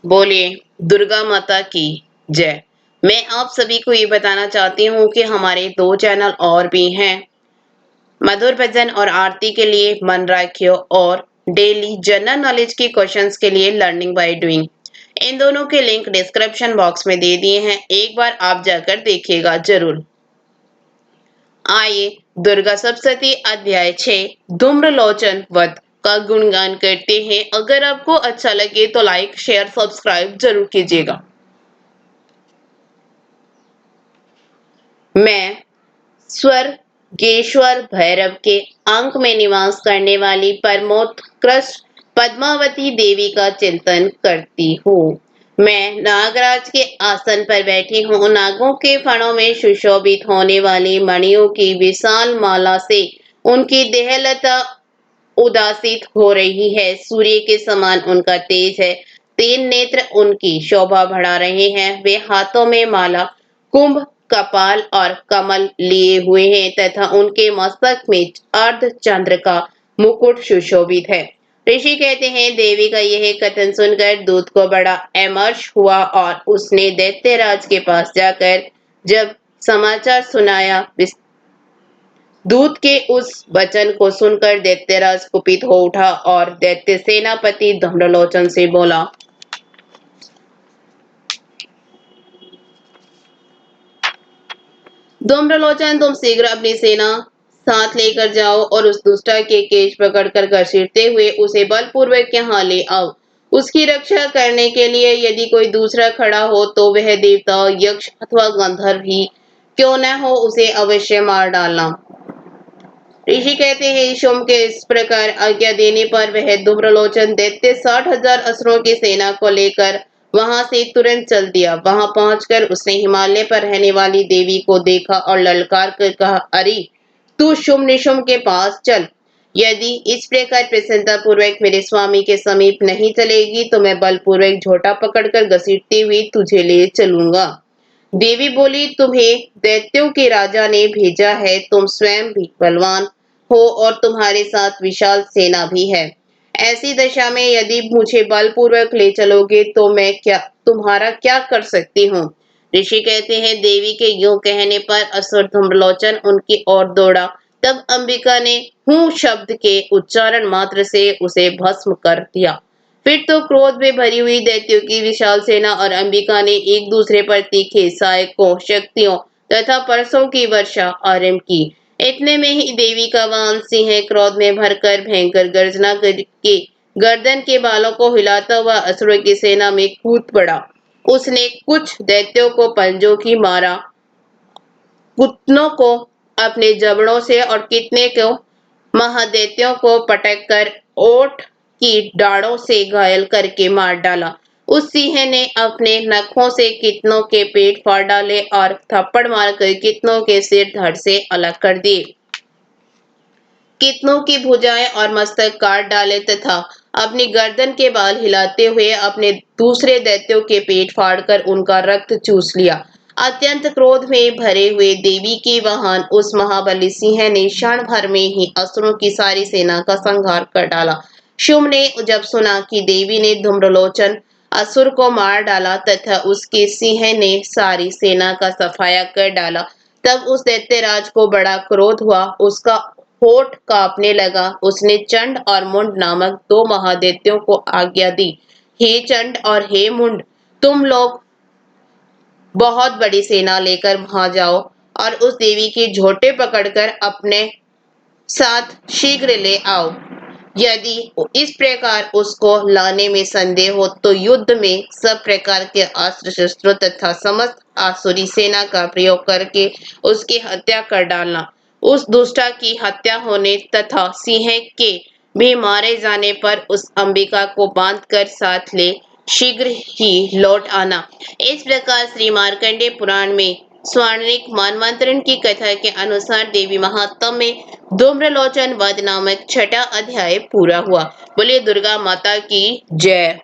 बोलिए दुर्गा माता की जय। मैं आप सभी को ये बताना चाहती हूँ कि हमारे 2 चैनल और भी हैं। मधुर भजन और आरती के लिए मन राखियो और डेली जनरल नॉलेज के क्वेश्चंस के लिए लर्निंग बाय डूइंग। इन दोनों के लिंक डिस्क्रिप्शन बॉक्स में दे दिए हैं, एक बार आप जाकर देखिएगा जरूर। आइए दुर्गा सप्तशती अध्याय 6 धूम्रलोचन वध का गुणगान करते हैं। अगर आपको अच्छा लगे तो लाइक शेयर सब्सक्राइब जरूर कीजिएगा। मैं स्वर्गेश्वर भैरव के अंक में निवास करने वाली परमोत्कृष्ट पद्मावती देवी का चिंतन करती हूँ। मैं नागराज के आसन पर बैठी हूँ। नागों के फणों में सुशोभित होने वाली मणियों की विशाल माला से उनकी देहलता उदासित हो रही है। सूर्य के समान उनका तेज है। 3 नेत्र उनकी शोभा बढ़ा रहे हैं। वे हाथों में माला, कुंभ, कपाल और कमल लिए हुए हैं तथा उनके मस्तक में अर्ध चंद्र का मुकुट सुशोभित है। ऋषि कहते हैं देवी का यह कथन सुनकर दूत को बड़ा एमर्ष हुआ और उसने दैत्यराज के पास जाकर जब समाचार सुनाया। दूत के उस वचन को सुनकर दैत्यराज कुपित हो उठा और दैत्य सेनापति धूम्रलोचन से बोला, धूम्रलोचन, तुम शीघ्र अपनी सेना साथ लेकर जाओ और उस दुष्टा के केश पकड़कर घसीटते हुए उसे बलपूर्वक यहाँ ले आओ। उसकी रक्षा करने के लिए यदि कोई दूसरा खड़ा हो तो वह देवता, यक्ष अथवा गंधर्व ही क्यों न हो, उसे अवश्य मार डालना। ऋषि कहते हैं सोम के इस प्रकार आज्ञा देने पर वह धूम्रलोचन दैत्य 60,000 असुरों की सेना को लेकर वहां से तुरंत चल दिया। वहां पहुंचकर उसने हिमालय पर रहने वाली देवी को देखा और ललकार कर कहा, अरे तू शुम निशुम के पास चल। यदि इस प्रकार प्रसन्नता पूर्वक मेरे स्वामी के समीप नहीं चलेगी तो मैं बलपूर्वक झोटा पकड़कर घसीटती हुई तुझे ले चलूंगा। देवी बोली, तुम्हें दैत्यों के राजा ने भेजा है। तुम स्वयं भी बलवान हो और तुम्हारे साथ विशाल सेना भी है। ऐसी दशा में यदि मुझे बलपूर्वक ले चलोगे तो मैं तुम्हारा क्या कर सकती हूँ। ऋषि कहते हैं देवी के यूं कहने पर असुर धूम्रलोचन उनकी ओर दौड़ा। तब अंबिका ने हूं शब्द के उच्चारण मात्र से उसे भस्म कर दिया। फिर तो क्रोध में भरी हुई दैत्यों की विशाल सेना और अंबिका ने एक दूसरे पर तीखे सहायकों, शक्तियों तथा परसों की वर्षा आरंभ की। इतने में ही देवी का वाहन सिंह क्रोध में भरकर भयंकर गर्जना करके गर्दन के बालों को हिलाता हुआ असुरों की सेना में कूद पड़ा। उसने कुछ दैत्यों को पंजों की मारा, कितनों को अपने जबड़ों से और कितने को महादैत्यों को पटक कर ओठ की डाढ़ों से घायल करके मार डाला। उस सिंह ने अपने नखों से कितनों के पेट फाड़ डाले और थप्पड़ मारकर कितनों के सिर धड़ से अलग कर दिए। कितनों की भुजाएं और मस्तक काट डाले तथा अपनी गर्दन के बाल हिलाते हुए अपने दूसरे दैत्यों के पेट फाड़कर उनका रक्त चूस लिया। अत्यंत क्रोध में भरे हुए देवी के वाहन उस महाबली सिंह ने क्षण भर में ही असुरों की सारी सेना का संहार कर डाला। शुम्भ ने जब सुना कि देवी ने धूम्रलोचन असुर को मार डाला तथा उसके सिंह ने सारी सेना का सफाया कर डाला, तब उस दैत्यराज को बड़ा क्रोध हुआ। उसका होठ कांपने लगा। उसने चंड और मुंड नामक 2 महादैत्यों को आज्ञा दी, हे चंड और हे मुंड, तुम लोग बहुत बड़ी सेना लेकर वहां जाओ और उस देवी की झोटे पकड़कर अपने साथ शीघ्र ले आओ। यदि इस प्रकार उसको लाने में संदेह हो तो युद्ध में सब प्रकार के अस्त्र शस्त्रों तथा समस्त आसुरी सेना का प्रयोग करके उसकी हत्या कर डालना। उस दुष्टा की हत्या होने तथा सिंह के भी मारे जाने पर उस अंबिका को बांधकर साथ ले शीघ्र ही लौट आना। इस प्रकार श्री मार्कंडेय पुराण में स्वर्णिक मनवंतरण की कथा के अनुसार देवी महात्म्य में धूम्रलोचन वध नामक 6ठा अध्याय पूरा हुआ। बोलिए दुर्गा माता की जय।